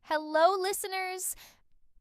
Hello, listeners!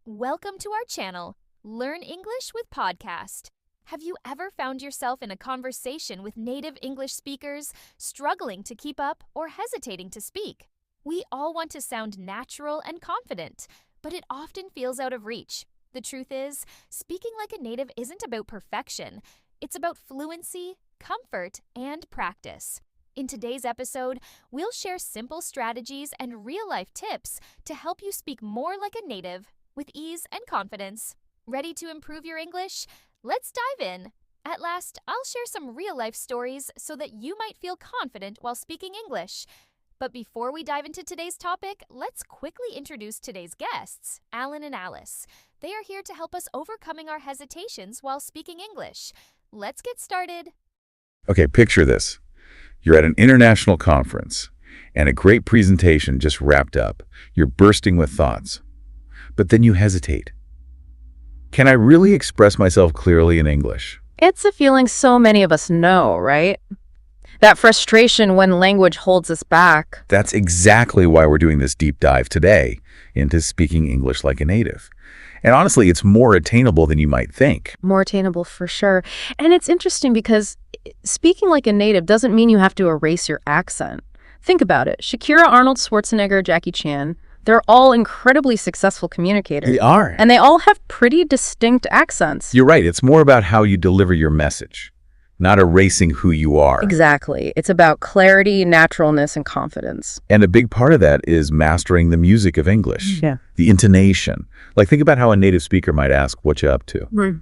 Welcome to our channel, Learn English with Podcast. Have you ever found yourself in a conversation with native English speakers, struggling to keep up or hesitating to speak? We all want to sound natural and confident, but it often feels out of reach. The truth is, speaking like a native isn't about perfection. It's about fluency, comfort, and practice. In today's episode, we'll share simple strategies and real-life tips to help you speak more like a native with ease and confidence. Ready to improve your English? Let's dive in. At last, I'll share some real-life stories so that you might feel confident while speaking English. But before we dive into today's topic, let's quickly introduce today's guests, Alan and Alice. They are here to help us overcoming our hesitations while speaking English. Let's get started. Okay, picture this. You're at an international conference, and a great presentation just wrapped up. You're bursting with thoughts, but then you hesitate. Can I really express myself clearly in English? It's a feeling so many of us know, right? That frustration when language holds us back. That's exactly why we're doing this deep dive today into speaking English like a native. And honestly, it's more attainable than you might think. More attainable for sure. And it's interesting because speaking like a native doesn't mean you have to erase your accent. Think about it. Shakira, Arnold Schwarzenegger, Jackie Chan, they're all incredibly successful communicators. They are. And they all have pretty distinct accents. You're right. It's more about how you deliver your message, not erasing who you are. Exactly. It's about clarity, naturalness, and confidence. And a big part of that is mastering the music of English. Yeah. The intonation. Like, think about how a native speaker might ask, "What you up to?" Right.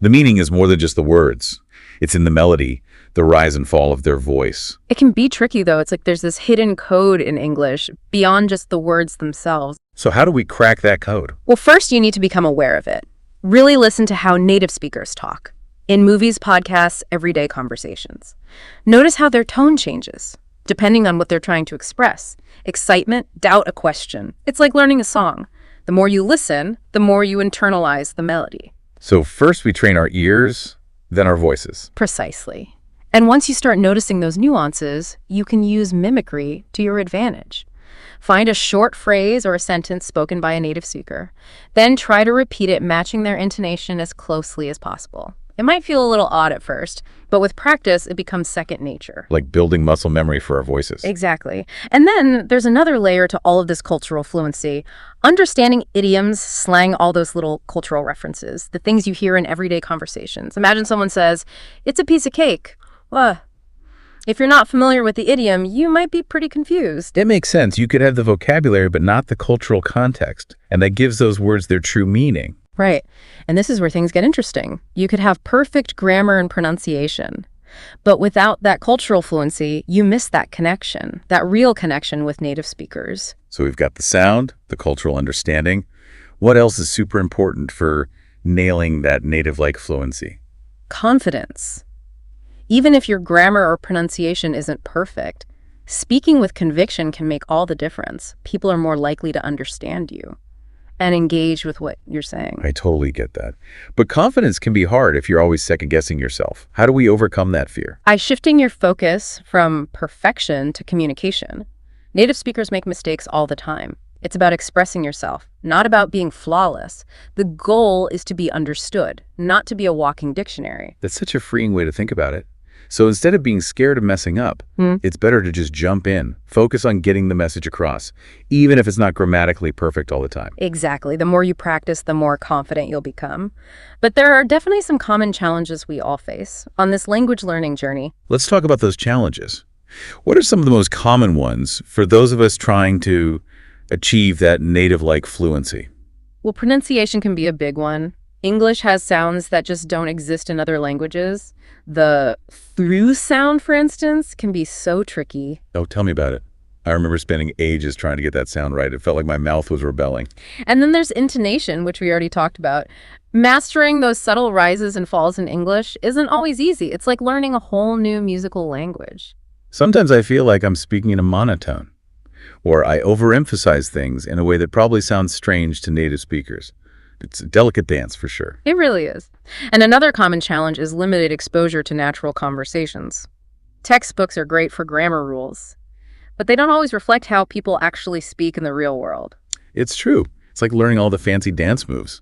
The meaning is more than just the words. It's in the melody, the rise and fall of their voice. It can be tricky, though. It's like there's this hidden code in English beyond just the words themselves. So how do we crack that code? Well, first, you need to become aware of it. Really listen to how native speakers talk. In movies, podcasts, everyday conversations. Notice how their tone changes, depending on what they're trying to express. Excitement, doubt, a question. It's like learning a song. The more you listen, the more you internalize the melody. So first we train our ears, then our voices. Precisely. And once you start noticing those nuances, you can use mimicry to your advantage. Find a short phrase or a sentence spoken by a native speaker. Then try to repeat it, matching their intonation as closely as possible. It might feel a little odd at first, but with practice, it becomes second nature. Like building muscle memory for our voices. Exactly. And then there's another layer to all of this cultural fluency. Understanding idioms, slang, all those little cultural references, the things you hear in everyday conversations. Imagine someone says, "It's a piece of cake." Well, if you're not familiar with the idiom, you might be pretty confused. It makes sense. You could have the vocabulary, but not the cultural context. And that gives those words their true meaning. Right. And this is where things get interesting. You could have perfect grammar and pronunciation, but without that cultural fluency, you miss that connection, that real connection with native speakers. So we've got the sound, the cultural understanding. What else is super important for nailing that native-like fluency? Confidence. Even if your grammar or pronunciation isn't perfect, speaking with conviction can make all the difference. People are more likely to understand you and engage with what you're saying. I totally get that. But confidence can be hard if you're always second-guessing yourself. How do we overcome that fear? By shifting your focus from perfection to communication. Native speakers make mistakes all the time. It's about expressing yourself, not about being flawless. The goal is to be understood, not to be a walking dictionary. That's such a freeing way to think about it. So instead of being scared of messing up, it's better to just jump in, focus on getting the message across, even if it's not grammatically perfect all the time. Exactly. The more you practice, the more confident you'll become. But there are definitely some common challenges we all face on this language learning journey. Let's talk about those challenges. What are some of the most common ones for those of us trying to achieve that native-like fluency? Well, pronunciation can be a big one. English has sounds that just don't exist in other languages. The through sound, for instance, can be so tricky. Oh, tell me about it. I remember spending ages trying to get that sound right. It felt like my mouth was rebelling. And then there's intonation, which we already talked about. Mastering those subtle rises and falls in English isn't always easy. It's like learning a whole new musical language. Sometimes I feel like I'm speaking in a monotone, or I overemphasize things in a way that probably sounds strange to native speakers. It's a delicate dance for sure. It really is. And another common challenge is limited exposure to natural conversations. Textbooks are great for grammar rules, but they don't always reflect how people actually speak in the real world. It's true. It's like learning all the fancy dance moves.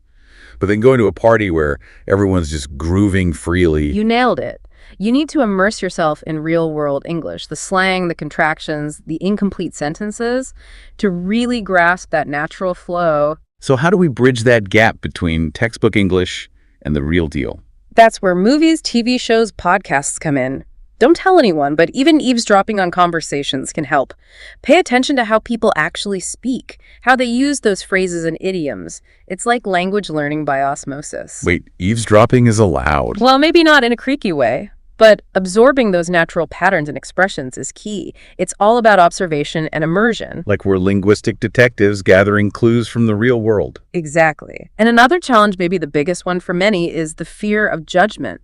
But then going to a party where everyone's just grooving freely. You nailed it. You need to immerse yourself in real-world English, the slang, the contractions, the incomplete sentences, to really grasp that natural flow. So how do we bridge that gap between textbook English and the real deal? That's where movies, TV shows, podcasts come in. Don't tell anyone, but even eavesdropping on conversations can help. Pay attention to how people actually speak, how they use those phrases and idioms. It's like language learning by osmosis. Wait, eavesdropping is allowed? Well, maybe not in a creaky way, but absorbing those natural patterns and expressions is key. It's all about observation and immersion. Like we're linguistic detectives gathering clues from the real world. Exactly. And another challenge, maybe the biggest one for many, is the fear of judgment.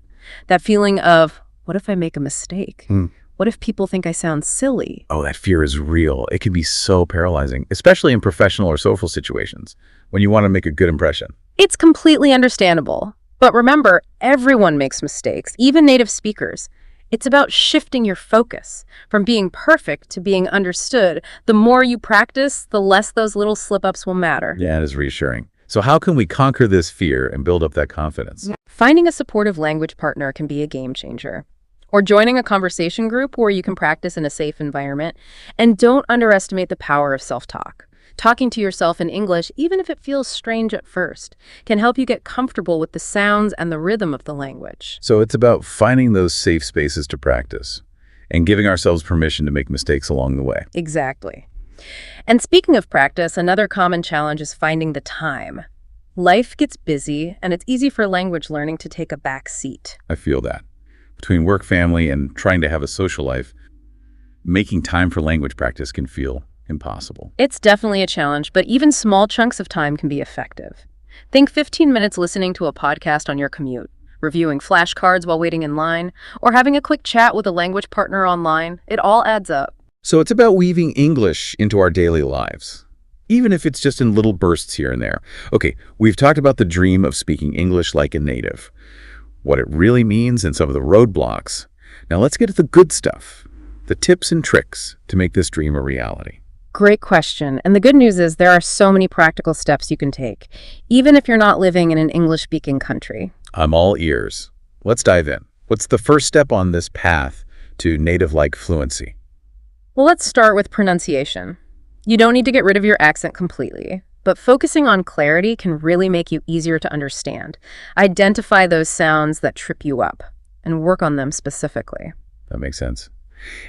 That feeling of, what if I make a mistake? What if people think I sound silly? Oh, that fear is real. It can be so paralyzing, especially in professional or social situations, when you want to make a good impression. It's completely understandable. But remember, everyone makes mistakes, even native speakers. It's about shifting your focus from being perfect to being understood. The more you practice, the less those little slip-ups will matter. Yeah, it is reassuring. So how can we conquer this fear and build up that confidence? Finding a supportive language partner can be a game changer. Or joining a conversation group where you can practice in a safe environment. And don't underestimate the power of self-talk. Talking to yourself in English, even if it feels strange at first, can help you get comfortable with the sounds and the rhythm of the language. So it's about finding those safe spaces to practice and giving ourselves permission to make mistakes along the way. Exactly. And speaking of practice, another common challenge is finding the time. Life gets busy, and it's easy for language learning to take a back seat. I feel that. Between work, family, and trying to have a social life, making time for language practice can feel impossible. It's definitely a challenge, but even small chunks of time can be effective. Think 15 minutes listening to a podcast on your commute, reviewing flashcards while waiting in line, or having a quick chat with a language partner online. It all adds up. So it's about weaving English into our daily lives, even if it's just in little bursts here and there. Okay, we've talked about the dream of speaking English like a native, what it really means and some of the roadblocks. Now let's get to the good stuff, the tips and tricks to make this dream a reality. Great question. And the good news is there are so many practical steps you can take, even if you're not living in an English-speaking country. I'm all ears. Let's dive in. What's the first step on this path to native-like fluency? Well, let's start with pronunciation. You don't need to get rid of your accent completely, but focusing on clarity can really make you easier to understand. Identify those sounds that trip you up and work on them specifically. That makes sense.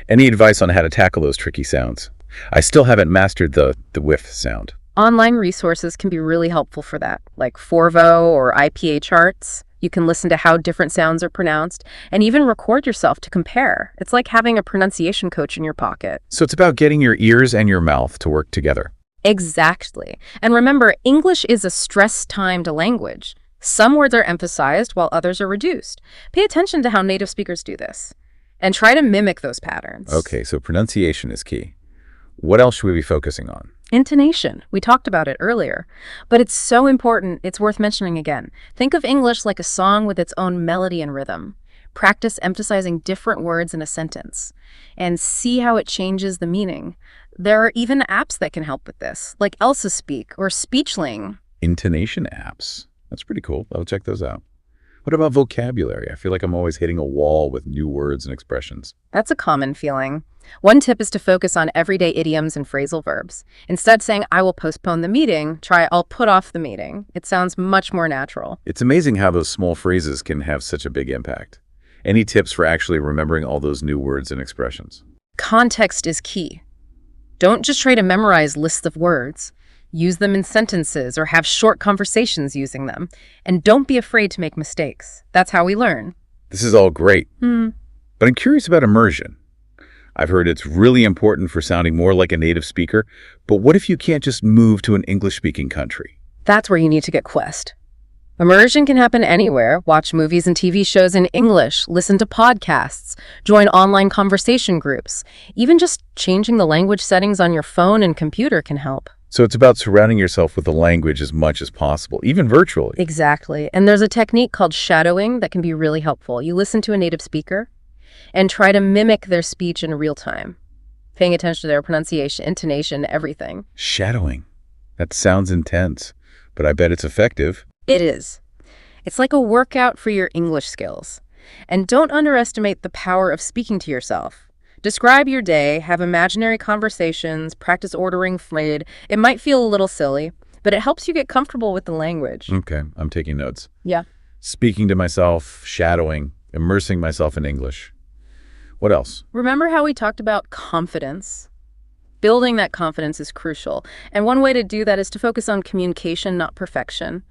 Any advice on how to tackle those tricky sounds? I still haven't mastered the whiff sound. Online resources can be really helpful for that, like Forvo or IPA charts. You can listen to how different sounds are pronounced and even record yourself to compare. It's like having a pronunciation coach in your pocket. So it's about getting your ears and your mouth to work together. Exactly. And remember, English is a stress-timed language. Some words are emphasized while others are reduced. Pay attention to how native speakers do this and try to mimic those patterns. Okay, so pronunciation is key. What else should we be focusing on? Intonation. We talked about it earlier, but it's so important, it's worth mentioning again. Think of English like a song with its own melody and rhythm. Practice emphasizing different words in a sentence and see how it changes the meaning. There are even apps that can help with this, like Elsa Speak or Speechling. Intonation apps. That's pretty cool. I'll check those out. What about vocabulary? I feel like I'm always hitting a wall with new words and expressions. That's a common feeling. One tip is to focus on everyday idioms and phrasal verbs. Instead of saying, I will postpone the meeting, try, I'll put off the meeting. It sounds much more natural. It's amazing how those small phrases can have such a big impact. Any tips for actually remembering all those new words and expressions? Context is key. Don't just try to memorize lists of words. Use them in sentences or have short conversations using them. And don't be afraid to make mistakes. That's how we learn. This is all great. But I'm curious about immersion. I've heard it's really important for sounding more like a native speaker, but what if you can't just move to an English-speaking country? That's where you need to get Quest. Immersion can happen anywhere. Watch movies and TV shows in English, listen to podcasts, join online conversation groups. Even just changing the language settings on your phone and computer can help. So it's about surrounding yourself with the language as much as possible, even virtually. Exactly. And there's a technique called shadowing that can be really helpful. You listen to a native speaker and try to mimic their speech in real time, paying attention to their pronunciation, intonation, everything. Shadowing. That sounds intense, but I bet it's effective. It is. It's like a workout for your English skills. And don't underestimate the power of speaking to yourself. Describe your day, have imaginary conversations, practice ordering food. It might feel a little silly, but it helps you get comfortable with the language. Okay, I'm taking notes. Yeah. Speaking to myself, shadowing, immersing myself in English. What else? Remember how we talked about confidence? Building that confidence is crucial. And one way to do that is to focus on communication, not perfection.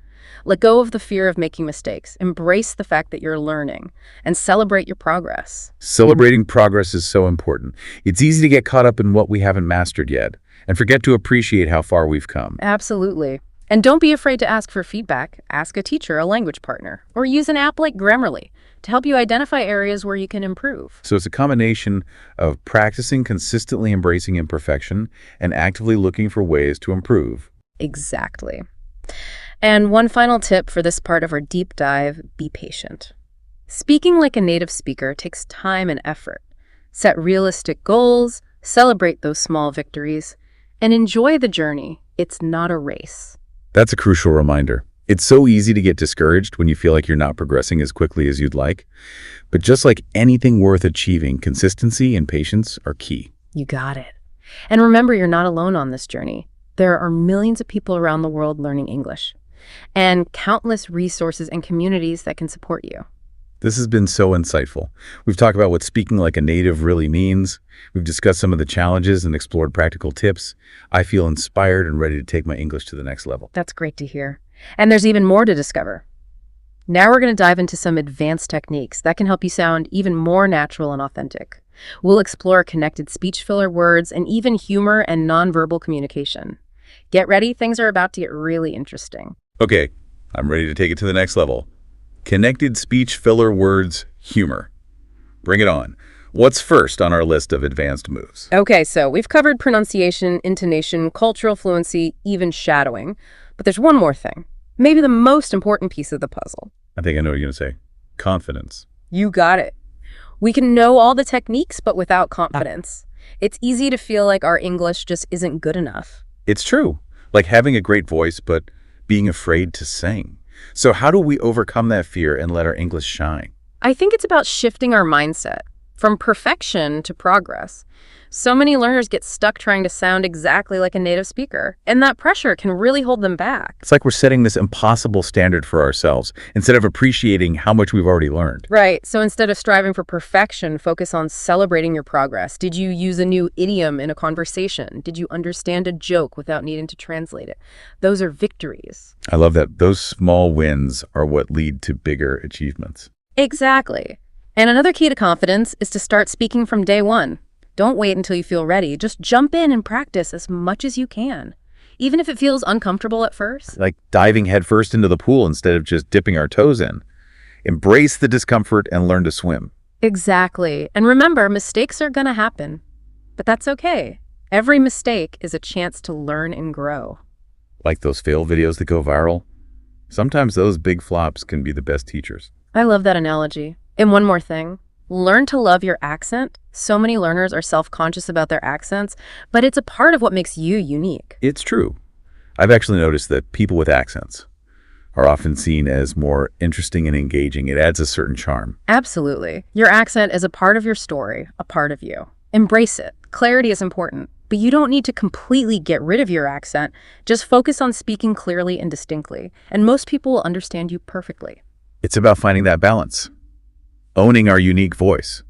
Let go of the fear of making mistakes. Embrace the fact that you're learning and celebrate your progress. Celebrating progress is so important. It's easy to get caught up in what we haven't mastered yet and forget to appreciate how far we've come. Absolutely. And don't be afraid to ask for feedback. Ask a teacher, a language partner, or use an app like Grammarly to help you identify areas where you can improve. So it's a combination of practicing, consistently embracing imperfection, and actively looking for ways to improve. Exactly. And one final tip for this part of our deep dive, be patient. Speaking like a native speaker takes time and effort. Set realistic goals, celebrate those small victories, and enjoy the journey. It's not a race. That's a crucial reminder. It's so easy to get discouraged when you feel like you're not progressing as quickly as you'd like. But just like anything worth achieving, consistency and patience are key. You got it. And remember, you're not alone on this journey. There are millions of people around the world learning English, and countless resources and communities that can support you. This has been so insightful. We've talked about what speaking like a native really means. We've discussed some of the challenges and explored practical tips. I feel inspired and ready to take my English to the next level. That's great to hear. And there's even more to discover. Now we're going to dive into some advanced techniques that can help you sound even more natural and authentic. We'll explore connected speech filler words and even humor and nonverbal communication. Get ready, things are about to get really interesting. Okay, I'm ready to take it to the next level. Connected speech filler words, humor. Bring it on. What's first on our list of advanced moves? Okay, so we've covered pronunciation, intonation, cultural fluency, even shadowing. But there's one more thing. Maybe the most important piece of the puzzle. I think I know what you're going to say. Confidence. You got it. We can know all the techniques, but without confidence. It's easy to feel like our English just isn't good enough. It's true. Like having a great voice, but being afraid to sing. So how do we overcome that fear and let our English shine? I think it's about shifting our mindset from perfection to progress. So many learners get stuck trying to sound exactly like a native speaker, and that pressure can really hold them back. It's like we're setting this impossible standard for ourselves instead of appreciating how much we've already learned. Right. So instead of striving for perfection, focus on celebrating your progress. Did you use a new idiom in a conversation? Did you understand a joke without needing to translate it? Those are victories. I love that. Those small wins are what lead to bigger achievements. Exactly. And another key to confidence is to start speaking from day one. Don't wait until you feel ready. Just jump in and practice as much as you can, even if it feels uncomfortable at first. Like diving headfirst into the pool instead of just dipping our toes in. Embrace the discomfort and learn to swim. Exactly. And remember, mistakes are going to happen, but that's okay. Every mistake is a chance to learn and grow. Like those fail videos that go viral. Sometimes those big flops can be the best teachers. I love that analogy. And one more thing. Learn to love your accent. So many learners are self-conscious about their accents, but it's a part of what makes you unique. It's true. I've actually noticed that people with accents are often seen as more interesting and engaging. It adds a certain charm. Absolutely. Your accent is a part of your story, a part of you. Embrace it. Clarity is important, but you don't need to completely get rid of your accent. Just focus on speaking clearly and distinctly, and most people will understand you perfectly. It's about finding that balance. Owning our unique voice,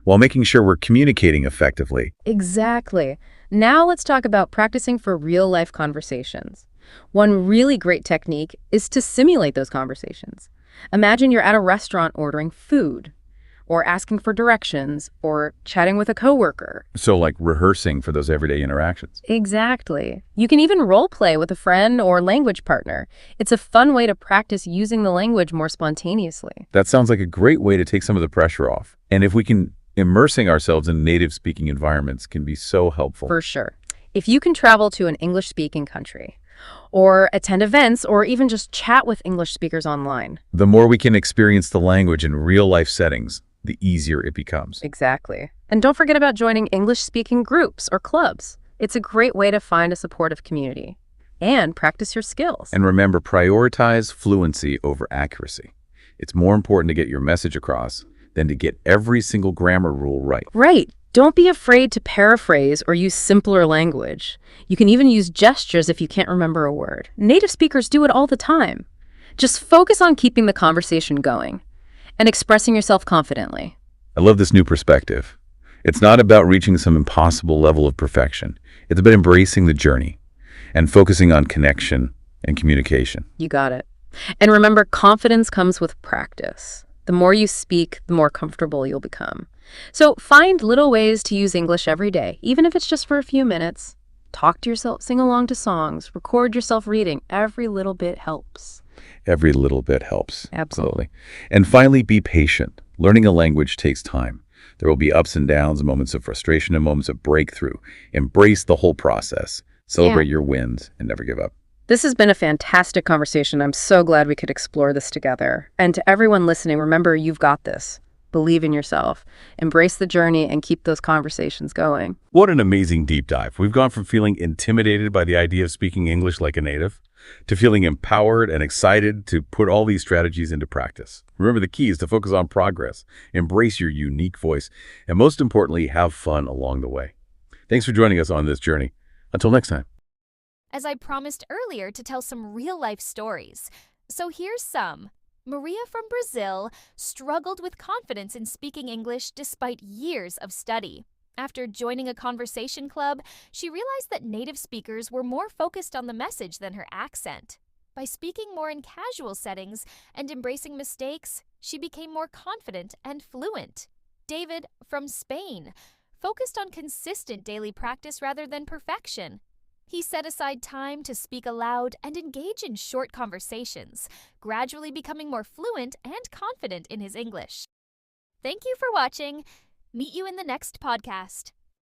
while making sure we're communicating effectively. Exactly. Now let's talk about practicing for real-life conversations. One really great technique is to simulate those conversations. Imagine you're at a restaurant ordering food, or asking for directions, or chatting with a coworker. So like rehearsing for those everyday interactions. Exactly. You can even role play with a friend or language partner. It's a fun way to practice using the language more spontaneously. That sounds like a great way to take some of the pressure off. And if we can, immersing ourselves in native speaking environments can be so helpful. For sure. If you can travel to an English-speaking country, or attend events, or even just chat with English speakers online. The more we can experience the language in real-life settings, the easier it becomes. Exactly. And don't forget about joining English-speaking groups or clubs. It's a great way to find a supportive community. and practice your skills. And remember, prioritize fluency over accuracy. It's more important to get your message across than to get every single grammar rule right. Right. Don't be afraid to paraphrase or use simpler language. You can even use gestures if you can't remember a word. Native speakers do it all the time. Just focus on keeping the conversation going and expressing yourself confidently. I love this new perspective. It's not about reaching some impossible level of perfection. It's about embracing the journey and focusing on connection and communication. You got it. And remember, confidence comes with practice. The more you speak, the more comfortable you'll become. So find little ways to use English every day, even if it's just for a few minutes. Talk to yourself, sing along to songs, record yourself reading. Every little bit helps. Every little bit helps. Absolutely. And finally, be patient. Learning a language takes time. There will be ups and downs, moments of frustration and moments of breakthrough. Embrace the whole process. Celebrate your wins and never give up. This has been a fantastic conversation. I'm so glad we could explore this together. And to everyone listening, remember, you've got this. Believe in yourself. Embrace the journey and keep those conversations going. What an amazing deep dive. We've gone from feeling intimidated by the idea of speaking English like a native to feeling empowered and excited to put all these strategies into practice. Remember, the key is to focus on progress, embrace your unique voice, and most importantly, have fun along the way. Thanks for joining us on this journey. Until next time. As I promised earlier to tell some real-life stories, so here's some. Maria from Brazil struggled with confidence in speaking English despite years of study. After joining a conversation club, she realized that native speakers were more focused on the message than her accent. By speaking more in casual settings and embracing mistakes, she became more confident and fluent. David from Spain focused on consistent daily practice rather than perfection. He set aside time to speak aloud and engage in short conversations, gradually becoming more fluent and confident in his English. Thank you for watching. Meet you in the next podcast.